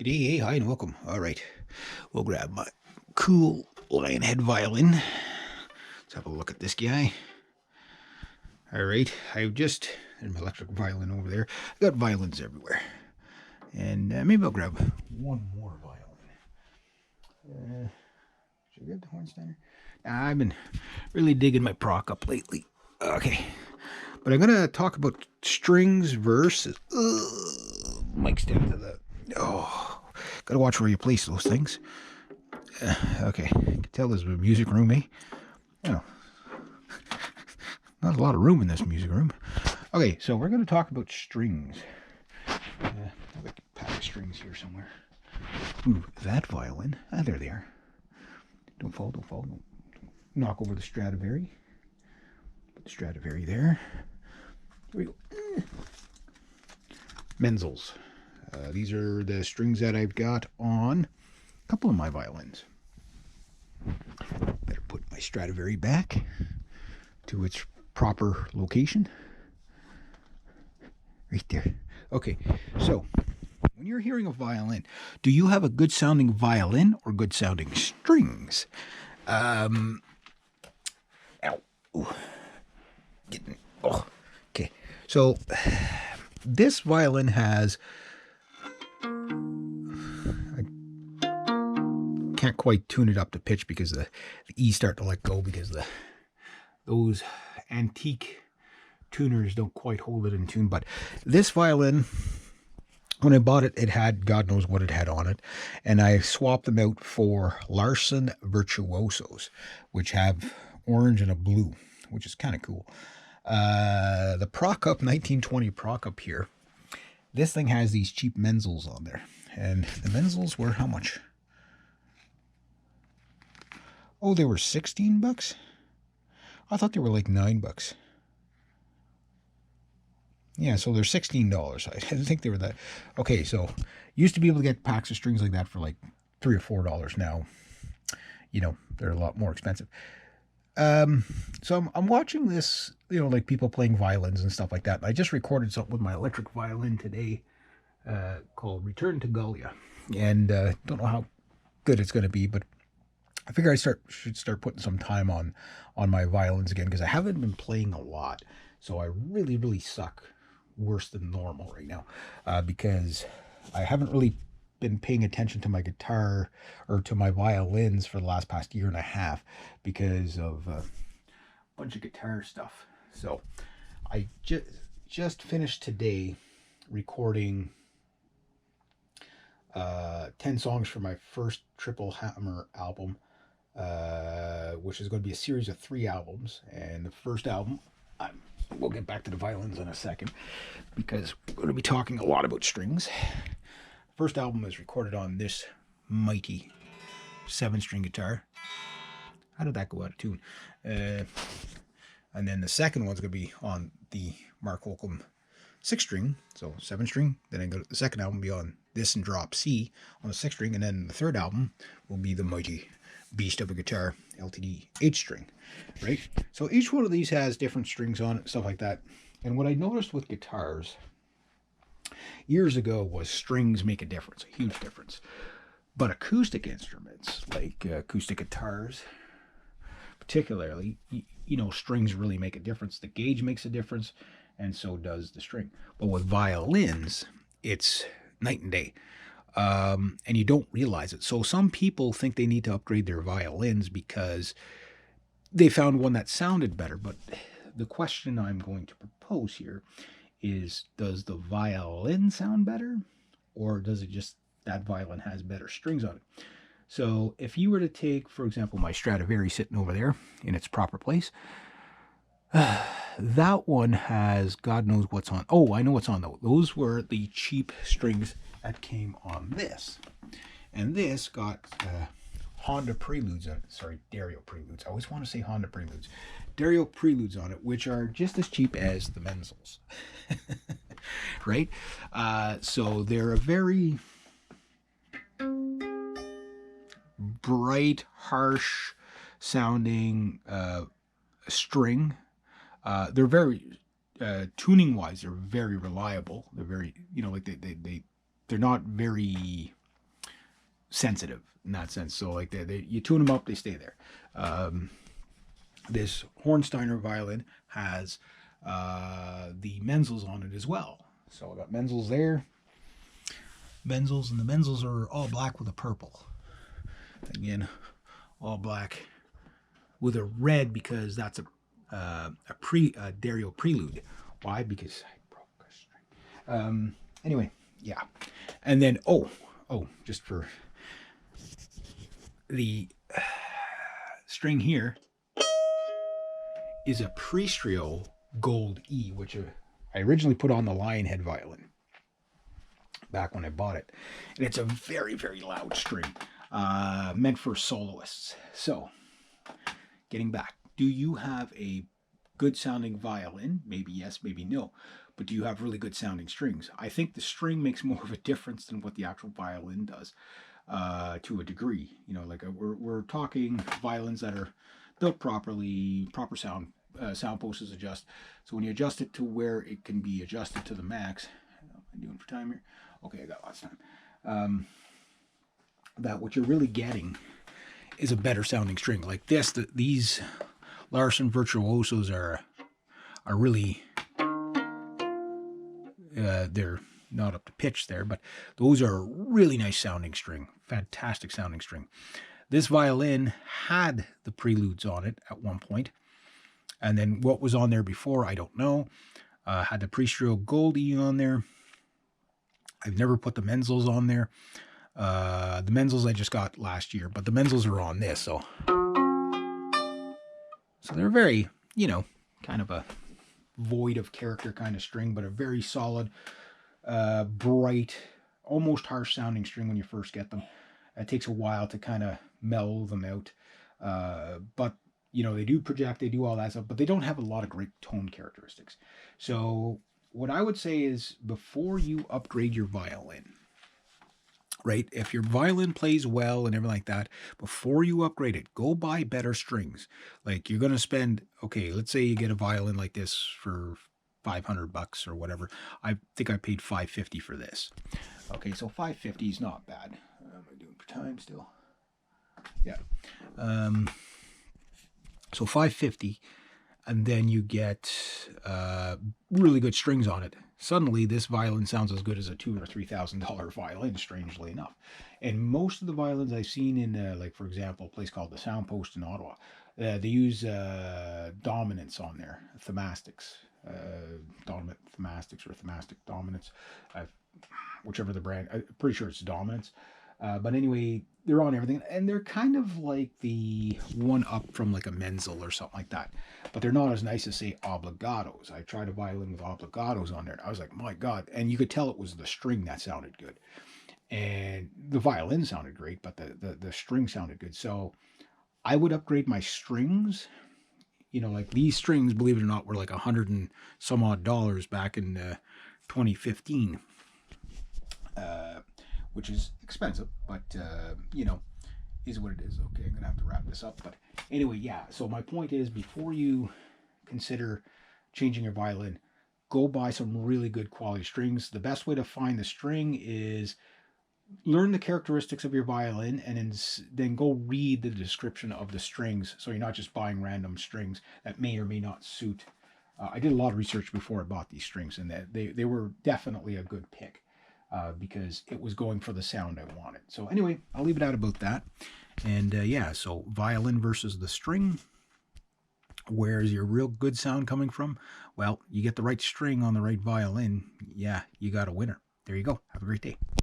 Good day, hey, hi, and welcome. All right, we'll grab my cool lionhead violin. Let's have a look at this guy. All right, there's my electric violin over there. I got violins everywhere. And maybe I'll grab one more violin. Should I grab the Hornsteiner? I've been really digging my proc up lately. Okay, but I'm going to talk about strings versus... Mike's down to the... Oh... Gotta watch where you place those things. Okay, you can tell there's a music room, eh? Oh, not a lot of room in this music room. Okay, so we're going to talk about strings. I have a pack of strings here somewhere. Move that violin. Ah, there they are. Don't fall, don't fall. Don't knock over the Stradivari. Put the Stradivari there. Here we go. Menzels. These are the strings that I've got on a couple of my violins. Better put my Stradivari back to its proper location. Right there. Okay, so when you're hearing a violin, do you have a good sounding violin or good sounding strings? Ow. Ooh. Okay, so this violin has... Can't quite tune it up to pitch because the E's start to let go because those antique tuners don't quite hold it in tune. But this violin, when I bought it, it had God knows what it had on it, and I swapped them out for Larson Virtuosos, which have orange and a blue, which is kind of cool. The Proc Up 1920 Proc Up here, this thing has these cheap Menzels on there, and the Menzels were how much? Oh, they were 16 bucks? I thought they were like $9. Yeah, so they're $16. I didn't think they were that. Okay, so used to be able to get packs of strings like that for like $3 or $4 now. You know, they're a lot more expensive. So I'm watching this, like people playing violins and stuff like that. I just recorded something with my electric violin today called Return to Gallia. And don't know how good it's going to be, but I figure I should start putting some time on my violins again because I haven't been playing a lot. So I really, really suck worse than normal right now because I haven't really been paying attention to my guitar or to my violins for the past year and a half because of a bunch of guitar stuff. So I just finished today recording 10 songs for my first Triple Hammer album, which is going to be a series of 3 albums. And the first album, we'll get back to the violins in a second because we're going to be talking a lot about strings. First album is recorded on this mighty 7-string guitar. How did that go out of tune? And then the second one's going to be on the Mark Holcomb 6-string, so 7-string. Then I go to the second album, be on this and drop C on the 6-string, and then the third album will be the mighty beast of a guitar, LTD 8-string, right? So each one of these has different strings on it, stuff like that. And what I noticed with guitars years ago was strings make a difference, a huge difference. But acoustic instruments, like acoustic guitars, particularly, strings really make a difference. The gauge makes a difference, and so does the string. But with violins, it's night and day. And you don't realize it. So some people think they need to upgrade their violins because they found one that sounded better. But the question I'm going to propose here is, does the violin sound better? Or does it just that violin has better strings on it? So if you were to take, for example, my Stradivari sitting over there in its proper place, that one has God knows what's on. Oh, I know what's on though. Those were the cheap strings that came on this. And this got Honda Preludes on it. Sorry, Dario Preludes. I always want to say Honda Preludes. Dario Preludes on it, which are just as cheap as the Menzels. Right? So they're a very bright, harsh sounding string. They're very tuning wise, they're very reliable. They're very, like they're not very sensitive in that sense. So like you tune them up, they stay there. This Hornsteiner violin has the Menzels on it as well. So I got Menzels there. Menzels, and the Menzels are all black with a purple. Again, all black with a red because that's a Dario prelude. Why? Because I broke a string. Anyway, yeah. And then, just for the string here is a Pristrio Gold E, which I originally put on the Lionhead violin back when I bought it. And it's a very, very loud string, meant for soloists. So, getting back, do you have a good sounding violin? Maybe yes, maybe no. But do you have really good sounding strings? I think the string makes more of a difference than what the actual violin does, to a degree. You know, like we're talking violins that are built properly, proper sound post is adjust. So when you adjust it to where it can be adjusted to the max, what am I doing for time here? Okay, I got lots of time. That what you're really getting is a better sounding string. Like this, these Larson Virtuosos are really, they're not up to pitch there, but those are really nice sounding string, fantastic sounding string. This violin had the preludes on it at one point, and then what was on there before, I don't know. Had the Pristrio Gold E on there. I've never put the Menzels on there. The Menzels I just got last year, but the Menzels are on this, so they're very, kind of a void of character kind of string, but a very solid, bright, almost harsh sounding string when you first get them. It takes a while to kind of mellow them out, but they do project, they do all that stuff, but they don't have a lot of great tone characteristics. So what I would say is, before you upgrade your violin, right, if your violin plays well and everything like that, before you upgrade it, go buy better strings. Like, you're going to spend, okay, let's say you get a violin like this for $500 or whatever. I think I paid $550 for this. Okay, so $550 is not bad. What am I doing for time still? Yeah. So $550, and then you get really good strings on it. Suddenly, this violin sounds as good as a $2,000 or $3,000 violin, strangely enough. And most of the violins I've seen in, like, for example, a place called the Soundpost in Ottawa, they use dominants on there, themastics, dominant themastics or themastic dominants, whichever the brand. I'm pretty sure it's dominants. But anyway, they're on everything, and they're kind of like the one up from like a Menzel or something like that. But they're not as nice as, say, obligatos. I tried a violin with obligatos on there, and I was like, my God. And you could tell it was the string that sounded good. And the violin sounded great, but the string sounded good. So I would upgrade my strings. Like these strings, believe it or not, were like $100 and some odd back in 2015. Which is expensive, but, is what it is. Okay, I'm going to have to wrap this up. But anyway, yeah, so my point is, before you consider changing your violin, go buy some really good quality strings. The best way to find the string is learn the characteristics of your violin, and then go read the description of the strings, so you're not just buying random strings that may or may not suit. I did a lot of research before I bought these strings, and they were definitely a good pick. Because it was going for the sound I wanted. So anyway, I'll leave it out about that. And yeah, so violin versus the string. Where's your real good sound coming from? Well, you get the right string on the right violin. Yeah, you got a winner. There you go. Have a great day.